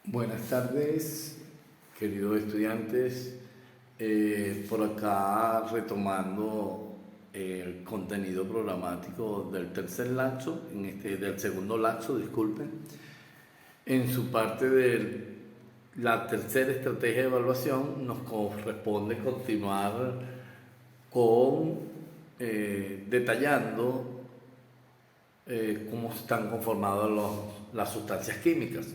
Buenas tardes, queridos estudiantes. Por acá retomando el contenido programático del tercer lapso, del segundo lapso, disculpen. En su parte de la tercera estrategia de evaluación nos corresponde continuar con detallando cómo están conformadas las sustancias químicas.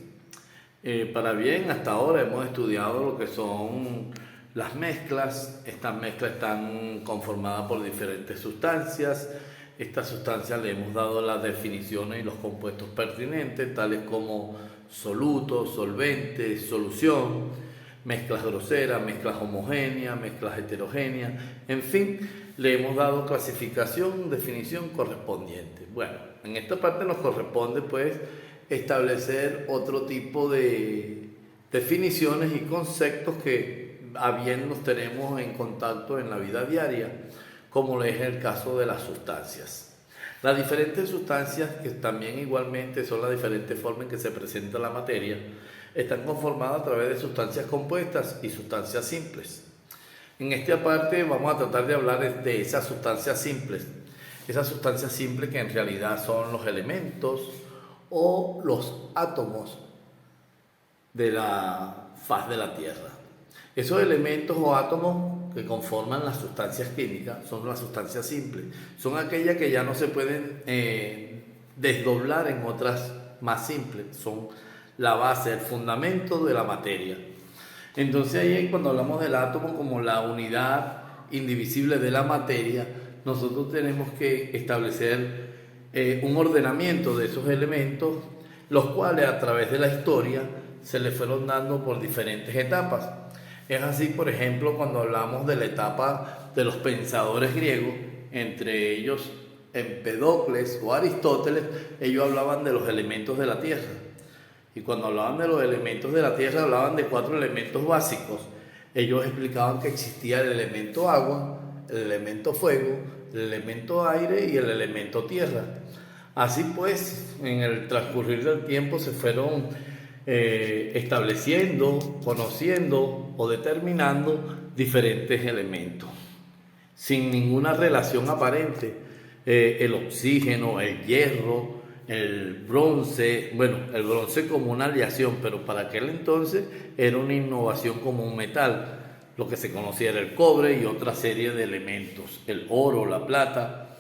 Para bien, hasta ahora hemos estudiado lo que son las mezclas. Estas mezclas están conformadas por diferentes sustancias. Estas sustancias le hemos dado las definiciones y los compuestos pertinentes, tales como soluto, solvente, solución, mezclas groseras, mezclas homogéneas, mezclas heterogéneas, en fin, le hemos dado clasificación, definición correspondiente. Bueno, en esta parte nos corresponde pues establecer otro tipo de definiciones y conceptos que a bien los tenemos en contacto en la vida diaria, como es el caso de las sustancias. Las diferentes sustancias, que también igualmente son las diferentes formas en que se presenta la materia, están conformadas a través de sustancias compuestas y sustancias simples. En esta parte vamos a tratar de hablar de esas sustancias simples que en realidad son los elementos o los átomos de la faz de la Tierra. Esos elementos o átomos que conforman las sustancias químicas son las sustancias simples. Son aquellas que ya no se pueden desdoblar en otras más simples. Son la base, el fundamento de la materia. Entonces ahí cuando hablamos del átomo como la unidad indivisible de la materia, nosotros tenemos que establecer un ordenamiento de esos elementos, los cuales a través de la historia se le fueron dando por diferentes etapas. Es así, por ejemplo, cuando hablamos de la etapa de los pensadores griegos, entre ellos Empedocles o Aristóteles, ellos hablaban de los elementos de la Tierra. Y cuando hablaban de los elementos de la Tierra, hablaban de 4 elementos básicos. Ellos explicaban que existía el elemento agua, el elemento fuego, el elemento aire y el elemento tierra. Así pues, en el transcurrir del tiempo se fueron estableciendo, conociendo o determinando diferentes elementos, sin ninguna relación aparente. El oxígeno, el hierro, el bronce como una aleación, pero para aquel entonces era una innovación como un metal. Lo que se conocía era el cobre y otra serie de elementos, el oro, la plata.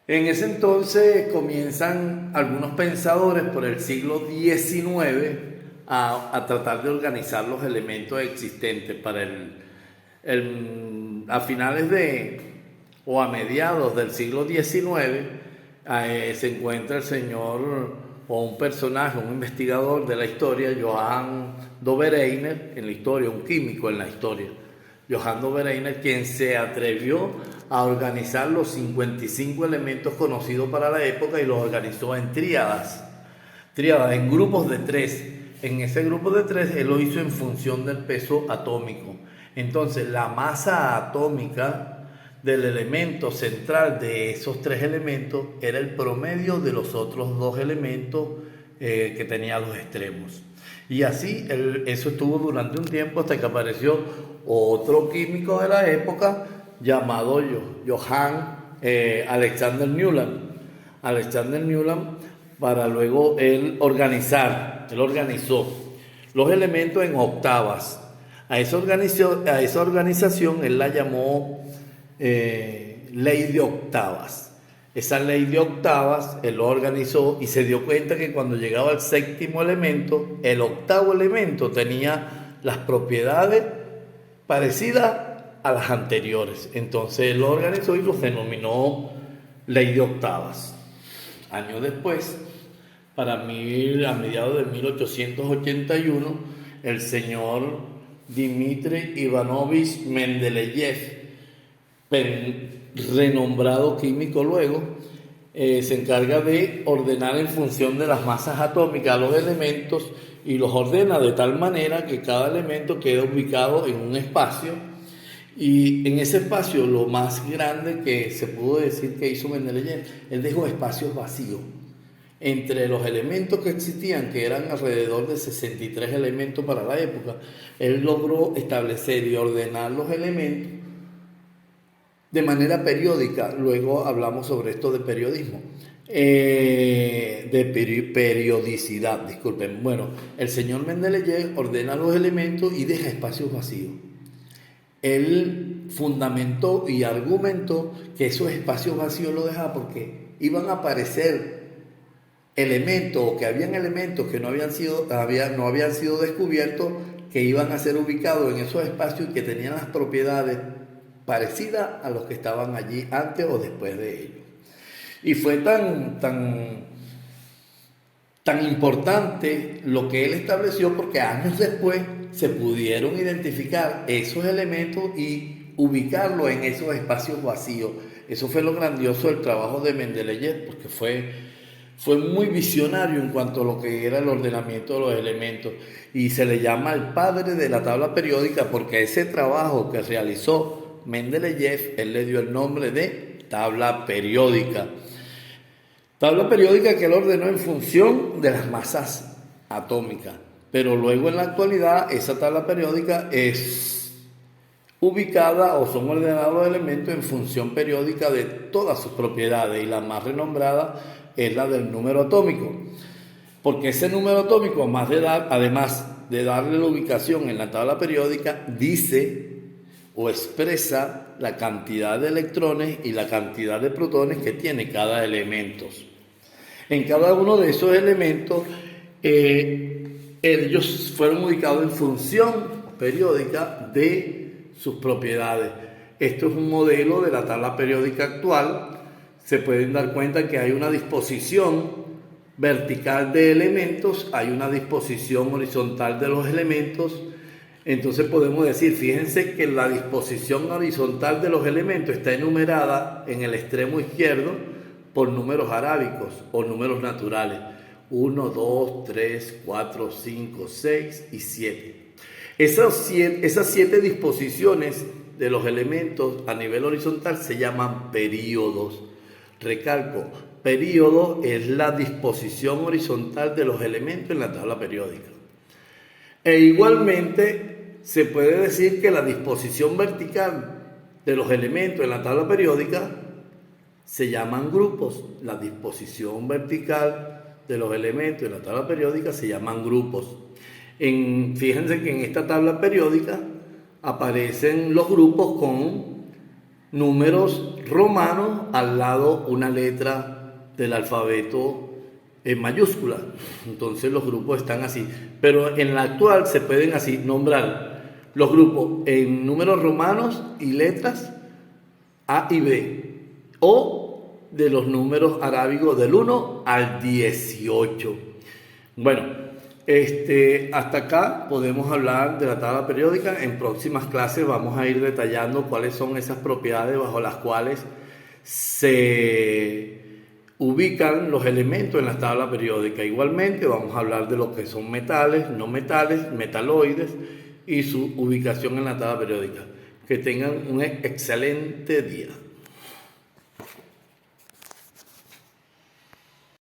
En ese entonces comienzan algunos pensadores por el siglo XIX a tratar de organizar los elementos existentes. A finales o a mediados del siglo XIX se encuentra el señor o un personaje, un investigador de la historia, Johann Dobereiner, en la historia, un químico en la historia. Johann Dobereiner, quien se atrevió a organizar los 55 elementos conocidos para la época y los organizó en tríadas, en grupos de 3. En ese grupo de 3 él lo hizo en función del peso atómico. Entonces la masa atómica del elemento central de esos 3 elementos era el promedio de los otros 2 elementos que tenían los extremos. Y así eso estuvo durante un tiempo hasta que apareció otro químico de la época llamado Johann Alexander Newland. Alexander Newland, para luego él organizó los elementos en octavas. A esa organización él la llamó ley de octavas. Esa ley de octavas él lo organizó y se dio cuenta que cuando llegaba al 7º elemento, el 8º elemento tenía las propiedades parecidas a las anteriores. Entonces él lo organizó y lo denominó ley de octavas. Años después, a mediados de 1881, el señor Dmitri Ivanovich Mendeleev, renombrado químico luego, se encarga de ordenar en función de las masas atómicas los elementos y los ordena de tal manera que cada elemento queda ubicado en un espacio, y en ese espacio lo más grande que se pudo decir que hizo Mendeleev, él dejó espacios vacíos. entre los elementos que existían, que eran alrededor de 63 elementos para la época, él logró establecer y ordenar los elementos de manera periódica. Luego hablamos sobre esto de periodismo, periodicidad, disculpen. Bueno, el señor Mendeleev ordena los elementos y deja espacios vacíos. Él fundamentó y argumentó que esos espacios vacíos los dejaba porque iban a aparecer elementos, o que habían elementos que no habían sido descubiertos, que iban a ser ubicados en esos espacios y que tenían las propiedades parecidas a los que estaban allí antes o después de ellos. Y fue tan importante lo que él estableció, porque años después se pudieron identificar esos elementos y ubicarlos en esos espacios vacíos. Eso fue lo grandioso del trabajo de Mendeleev, porque fue muy visionario en cuanto a lo que era el ordenamiento de los elementos, y se le llama el padre de la tabla periódica porque a ese trabajo que realizó Mendeleev, él le dio el nombre de tabla periódica. Tabla periódica que él ordenó en función de las masas atómicas, pero luego en la actualidad esa tabla periódica es ubicada, o son ordenados los elementos en función periódica de todas sus propiedades, y la más renombrada es la del número atómico, porque ese número atómico, además de darle la ubicación en la tabla periódica, dice o expresa la cantidad de electrones y la cantidad de protones que tiene cada elemento. En cada uno de esos elementos, ellos fueron ubicados en función periódica de sus propiedades. Esto es un modelo de la tabla periódica actual. Se pueden dar cuenta que hay una disposición vertical de elementos, hay una disposición horizontal de los elementos. Entonces podemos decir, fíjense que la disposición horizontal de los elementos está enumerada en el extremo izquierdo por números arábicos o números naturales: 1, 2, 3, 4, 5, 6 y 7. Esas 7 disposiciones de los elementos a nivel horizontal se llaman períodos. Recalco, período es la disposición horizontal de los elementos en la tabla periódica. E igualmente se puede decir que la disposición vertical de los elementos en la tabla periódica se llaman grupos. La disposición vertical de los elementos en la tabla periódica se llaman grupos. Fíjense que en esta tabla periódica aparecen los grupos con números romanos, al lado una letra del alfabeto en mayúscula. Entonces los grupos están así. Pero en la actual se pueden así nombrar los grupos en números romanos y letras A y B, o de los números arábigos del 1 al 18. Bueno, hasta acá podemos hablar de la tabla periódica. En próximas clases vamos a ir detallando cuáles son esas propiedades bajo las cuales se ubican los elementos en la tabla periódica. Igualmente vamos a hablar de lo que son metales, no metales, metaloides y su ubicación en la tabla periódica. Que tengan un excelente día.